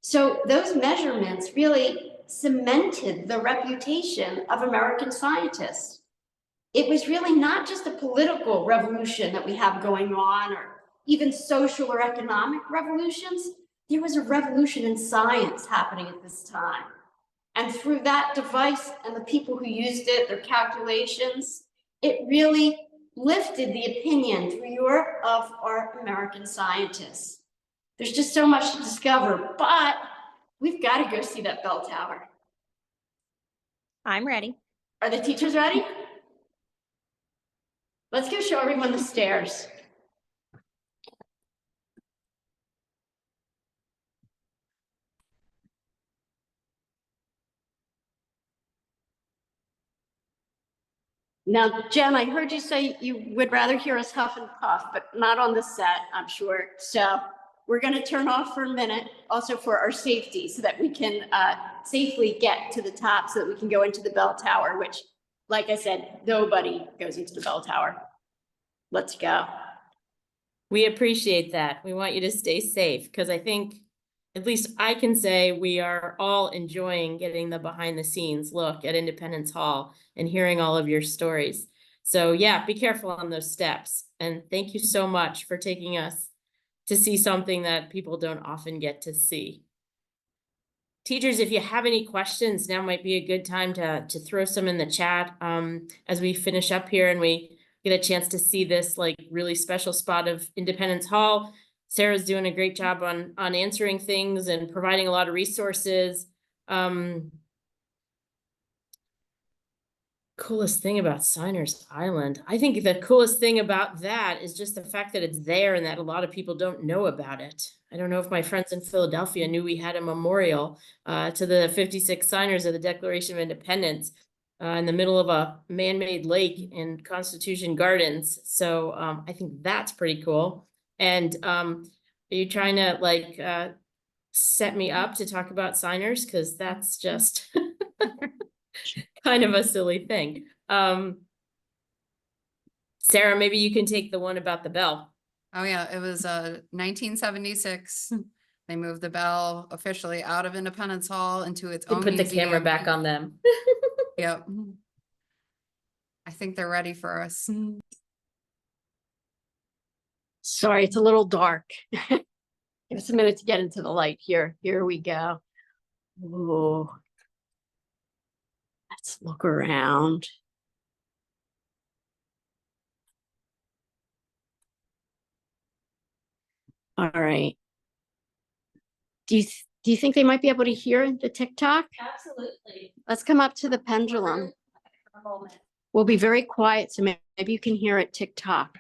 So those measurements really cemented the reputation of American scientists. It was really not just a political revolution that we have going on, or even social or economic revolutions. There was a revolution in science happening at this time. And through that device and the people who used it, their calculations, it really lifted the opinions of our American scientists. There's just so much to discover, but we've got to go see that bell tower. I'm ready. Are the teachers ready? Let's go show everyone the stairs. Now, Jen, I heard you say you would rather hear us huff and puff, but not on the set, I'm sure. So we're going to turn off for a minute, also for our safety, so that we can safely get to the top, so that we can go into the bell tower, which, like I said, nobody goes into the bell tower. Let's go. We appreciate that. We want you to stay safe because I think, at least I can say, we are all enjoying getting the behind the scenes look at Independence Hall and hearing all of your stories. So yeah, be careful on those steps. And thank you so much for taking us to see something that people don't often get to see. Teachers, if you have any questions, now might be a good time to throw some in the chat as we finish up here and we get a chance to see this like really special spot of Independence Hall. Sarah's doing a great job on answering things and providing a lot of resources. Coolest thing about Signers Island. I think the coolest thing about that is just the fact that it's there and that a lot of people don't know about it. I don't know if my friends in Philadelphia knew we had a memorial to the 56 signers of the Declaration of Independence in the middle of a man-made lake in Constitution Gardens. So I think that's pretty cool. And are you trying to like set me up to talk about signers? Because that's just kind of a silly thing. Sarah, maybe you can take the one about the bell. Oh yeah, it was 1976. They moved the bell officially out of Independence Hall into its They own put the camera museum. back on them. Yep. I think they're ready for us. Sorry, it's a little dark. Give us a minute to get into the light here. Here we go. Ooh. Let's look around. All right. Do you think they might be able to hear the TikTok? Absolutely. Let's come up to the pendulum. We'll be very quiet, so maybe you can hear it TikTok.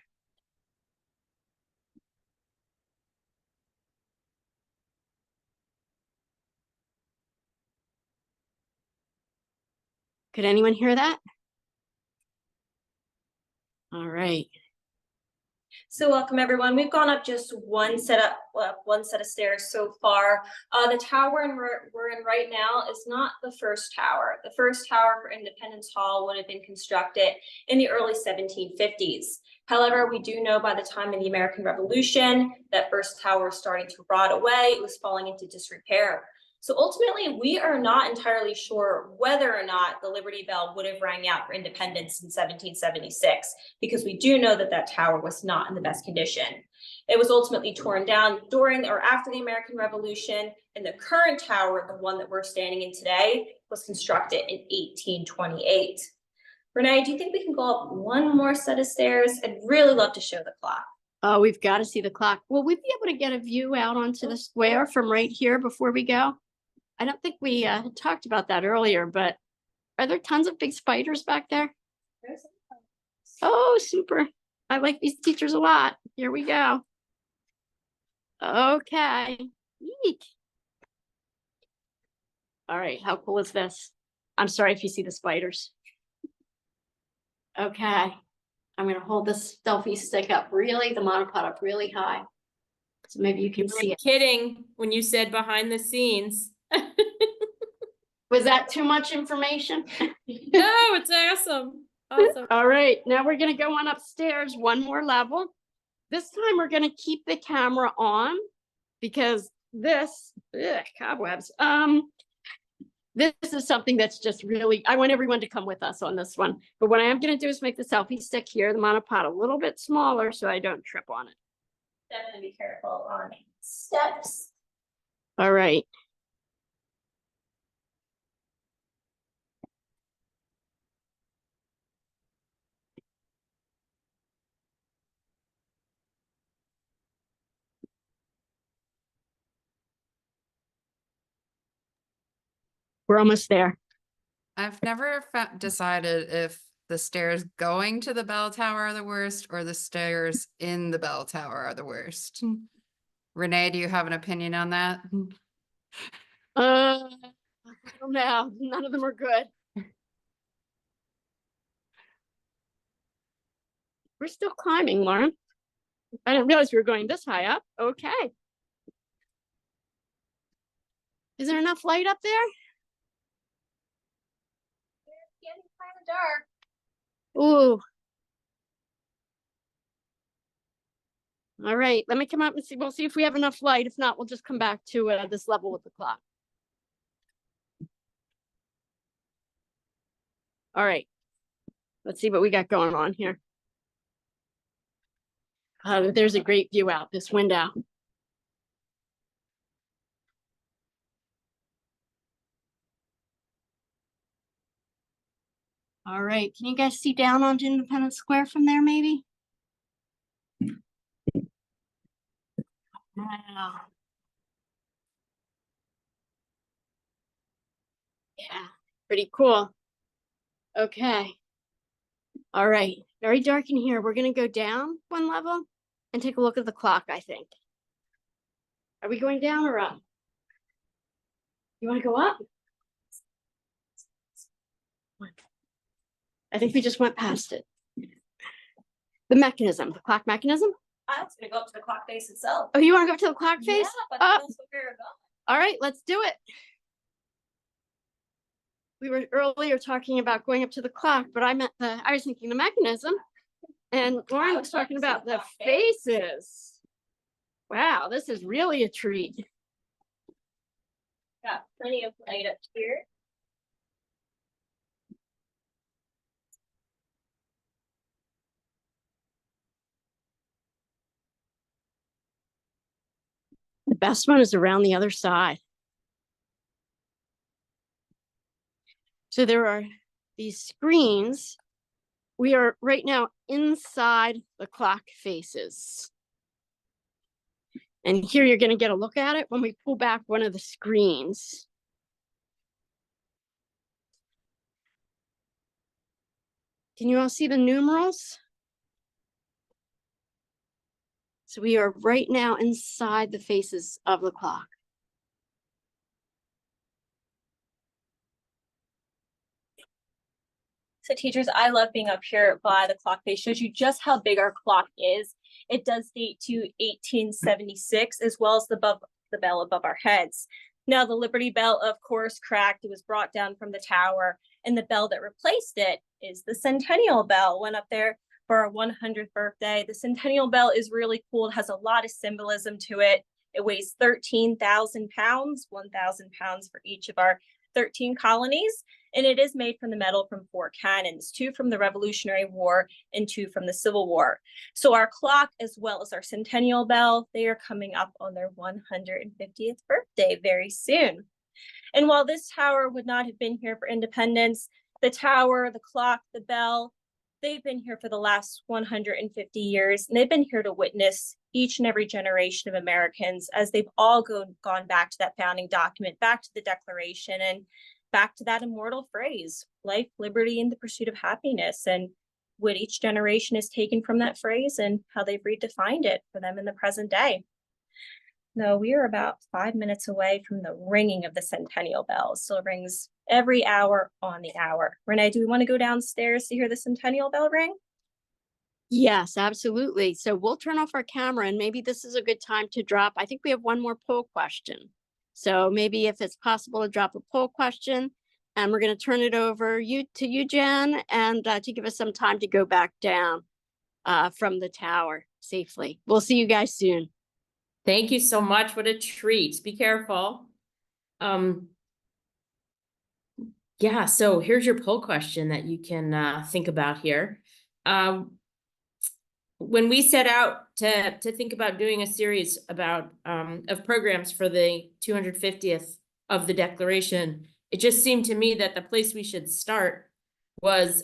Could anyone hear that? All right. So welcome, everyone. We've gone up just one set of stairs so far. The tower we're in right now is not the first tower. The first tower for Independence Hall would have been constructed in the early 1750s. However, we do know by the time of the American Revolution, that first tower was starting to rot away. It was falling into disrepair. So ultimately, we are not entirely sure whether or not the Liberty Bell would have rang out for independence in 1776, because we do know that that tower was not in the best condition. It was ultimately torn down during or after the American Revolution, and the current tower, the one that we're standing in today, was constructed in 1828. Renee, do you think we can go up one more set of stairs? I'd really love to show the clock. Oh, we've got to see the clock. Will we be able to get a view out onto the square from right here before we go? I don't think we had talked about that earlier, but are there tons of big spiders back there? Oh, super. I like these teachers a lot. Here we go. Okay. Eek. All right, how cool is this? I'm sorry if you see the spiders. Okay, I'm gonna hold this selfie stick up really, the monopod up really high. So maybe you can see it. Kidding when you said behind the scenes. Was that too much information? No, it's awesome. Awesome. All right, now we're gonna go on upstairs one more level. This time we're gonna keep the camera on because this, cobwebs. This is something that's just really, I want everyone to come with us on this one. But what I am gonna do is make the selfie stick here, the monopod a little bit smaller so I don't trip on it. Definitely be careful on steps. All right. We're almost there. I've never decided if the stairs going to the bell tower are the worst or the stairs in the bell tower are the worst. Renee, do you have an opinion on that? I don't know. None of them are good. We're still climbing, Lauren. I didn't realize we were going this high up. Okay. Is there enough light up there? Getting kind of dark. Ooh. All right, let me come up and see. We'll see if we have enough light. If not, we'll just come back to this level with the clock. All right. Let's see what we got going on here. There's a great view out this window. All right, can you guys see down onto Independence Square from there, maybe? Wow. Yeah, pretty cool. Okay. All right, very dark in here. We're gonna go down one level and take a look at the clock, I think. Are we going down or up? You wanna go up? I think we just went past it. The mechanism, the clock mechanism? I was gonna go up to the clock face itself. Oh, you wanna go up to the clock face? Yeah, but Up. that's what we were going. All right, let's do it. We were earlier talking about going up to the clock, but I was thinking the mechanism. And Lauren was talking about the faces. Wow, this is really a treat. Got plenty of light up here. The best one is around the other side. So there are these screens. We are right now inside the clock faces. And here you're going to get a look at it when we pull back one of the screens. Can you all see the numerals? So we are right now inside the faces of the clock. So teachers, I love being up here by the clock face. Shows you just how big our clock is. It does date to 1876, as well as the bell above our heads. Now, the Liberty Bell, of course, cracked. It was brought down from the tower, and the bell that replaced it is the Centennial Bell. Went up there for our 100th birthday. The Centennial Bell is really cool. It has a lot of symbolism to it. It weighs 13,000 pounds, 1,000 pounds for each of our 13 colonies. And it is made from the metal from 4 cannons, 2 from the Revolutionary War and 2 from the Civil War. So our clock, as well as our Centennial Bell, they are coming up on their 150th birthday very soon. And while this tower would not have been here for independence, the tower, the clock, the bell, they've been here for the last 150 years, and they've been here to witness each and every generation of Americans as they've all gone back to that founding document, back to the Declaration, and back to that immortal phrase, life, liberty, and the pursuit of happiness, and what each generation has taken from that phrase and how they've redefined it for them in the present day. Now, we are about 5 minutes away from the ringing of the Centennial Bell. So it rings every hour on the hour. Renee, do we want to go downstairs to hear the Centennial Bell ring? Yes, absolutely. So we'll turn off our camera, and maybe this is a good time to drop. I think we have one more poll question. So maybe if it's possible to drop a poll question, and we're going to turn it over to you, Jen, and to give us some time to go back down from the tower safely. We'll see you guys soon. Thank you so much. What a treat. Be careful. Yeah, so here's your poll question that you can think about here. When we set out to think about doing a series about of programs for the 250th of the Declaration, it just seemed to me that the place we should start was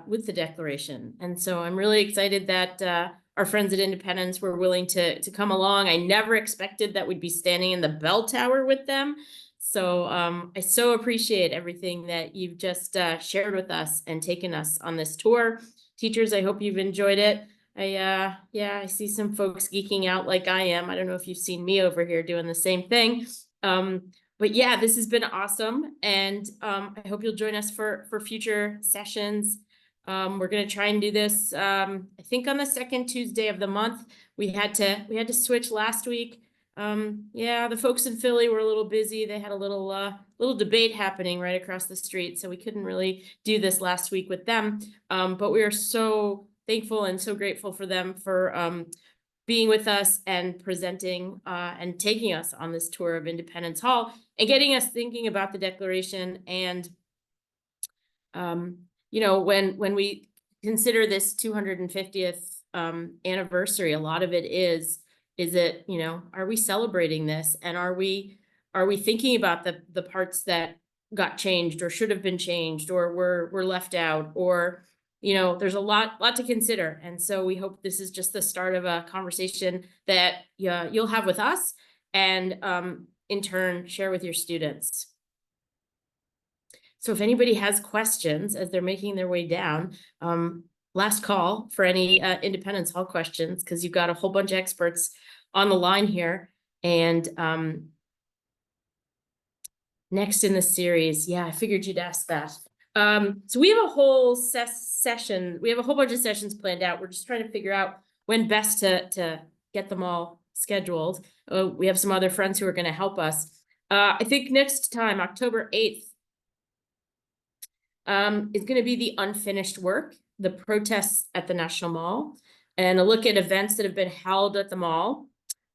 with the Declaration. And so I'm really excited that our friends at Independence were willing to come along. I never expected that we'd be standing in the bell tower with them. So I so appreciate everything that you've just shared with us and taken us on this tour. Teachers, I hope you've enjoyed it. Yeah, I see some folks geeking out like I am. I don't know if you've seen me over here doing the same thing. But yeah, this has been awesome. And I hope you'll join us for future sessions. We're gonna try and do this, I think on the second Tuesday of the month. We had to switch last week. Yeah, the folks in Philly were a little busy. They had a little debate happening right across the street, so we couldn't really do this last week with them. But we are so thankful and so grateful for them for being with us and presenting and taking us on this tour of Independence Hall and getting us thinking about the Declaration. And you know, when we consider this 250th anniversary, a lot of it is it, you know, are we celebrating this, and are we thinking about the parts that got changed or should have been changed or were left out, or you know, there's a lot to consider. And so we hope this is just the start of a conversation that you'll have with us and in turn share with your students. So if anybody has questions as they're making their way down, last call for any Independence Hall questions, because you've got a whole bunch of experts on the line here. And next in the series, yeah, I figured you'd ask that. So we have a whole session. We have a whole bunch of sessions planned out. We're just trying to figure out when best to get them all scheduled. We have some other friends who are going to help us. I think next time, October 8th, is going to be the unfinished work, the protests at the National Mall, and a look at events that have been held at the mall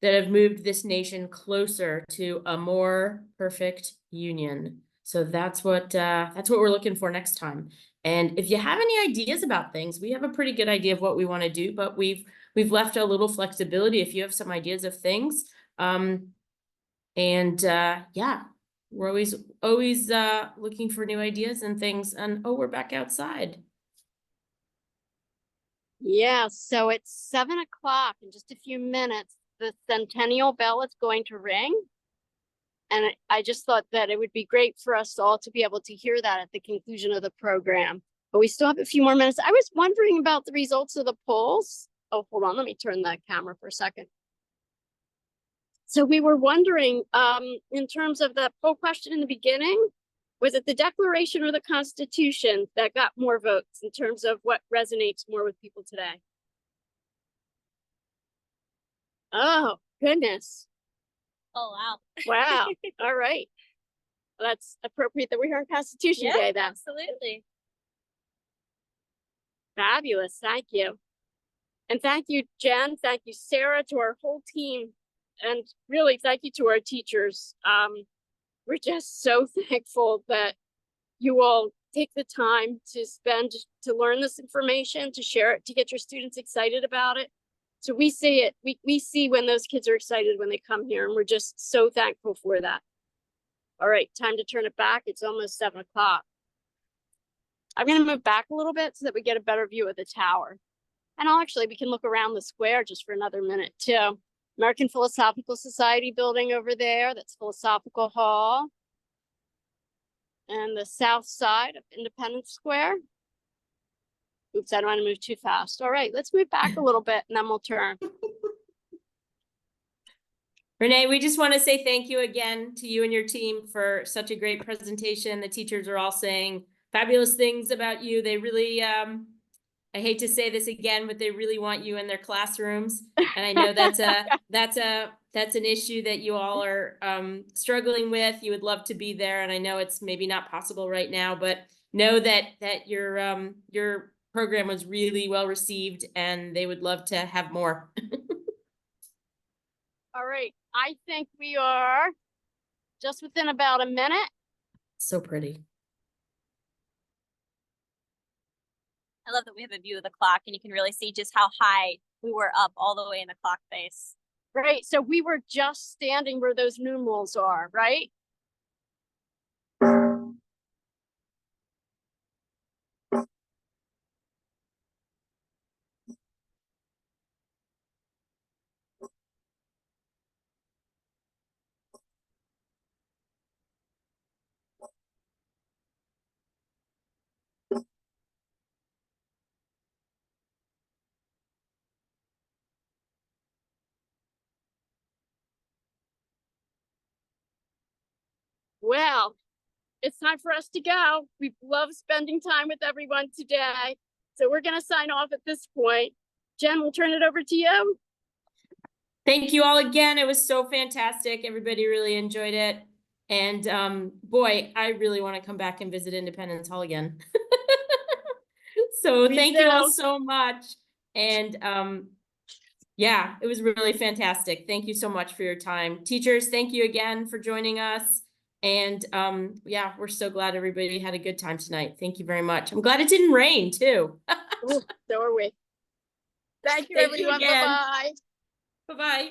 that have moved this nation closer to a more perfect union. So that's what we're looking for next time. And if you have any ideas about things, we have a pretty good idea of what we want to do, but we've left a little flexibility if you have some ideas of things. Yeah, we're always looking for new ideas and things. And oh, we're back outside. Yeah, so it's 7 o'clock in just a few minutes. The centennial bell is going to ring. And I just thought that it would be great for us all to be able to hear that at the conclusion of the program. But we still have a few more minutes. I was wondering about the results of the polls. Oh, hold on, let me turn the camera for a second. So we were wondering, in terms of the poll question in the beginning, was it the Declaration or the Constitution that got more votes in terms of what resonates more with people today? Oh, goodness. Oh, wow. Wow. All right. Well, that's appropriate that we're here on Constitution Day then. Absolutely. Fabulous. Thank you. And thank you, Jen. Thank you, Sarah, to our whole team. And really, thank you to our teachers. We're just so thankful that you all take the time to spend to learn this information, to share it, to get your students excited about it. So we see it, we see when those kids are excited when they come here, and we're just so thankful for that. All right, time to turn it back. It's almost 7 o'clock. I'm going to move back a little bit so that we get a better view of the tower. And we can look around the square just for another minute too. American Philosophical Society building over there, that's Philosophical Hall. And the south side of Independence Square. Oops, I don't want to move too fast. All right, let's move back a little bit and then we'll turn. Renee, we just want to say thank you again to you and your team for such a great presentation. The teachers are all saying fabulous things about you. They really, I hate to say this again, but they really want you in their classrooms. And I know that's an issue that you all are struggling with. You would love to be there, and I know it's maybe not possible right now, but know that your program was really well received, and they would love to have more. All right, I think we are just within about a minute. So pretty. I love that we have a view of the clock and you can really see just how high we were up all the way in the clock face. Right, so we were just standing where those numerals are, right? Well, it's time for us to go. We've loved spending time with everyone today. So we're gonna sign off at this point. Jen, we'll turn it over to you. Thank you all again. It was so fantastic. Everybody really enjoyed it. And boy, I really want to come back and visit Independence Hall again. So Me thank you all too. so much. And yeah, it was really fantastic. Thank you so much for your time. Teachers, thank you again for joining us. And yeah, we're so glad everybody had a good time tonight. Thank you very much. I'm glad it didn't rain too. Ooh, so are we. Thank you, Thank you everyone. again. Bye-bye. Bye-bye.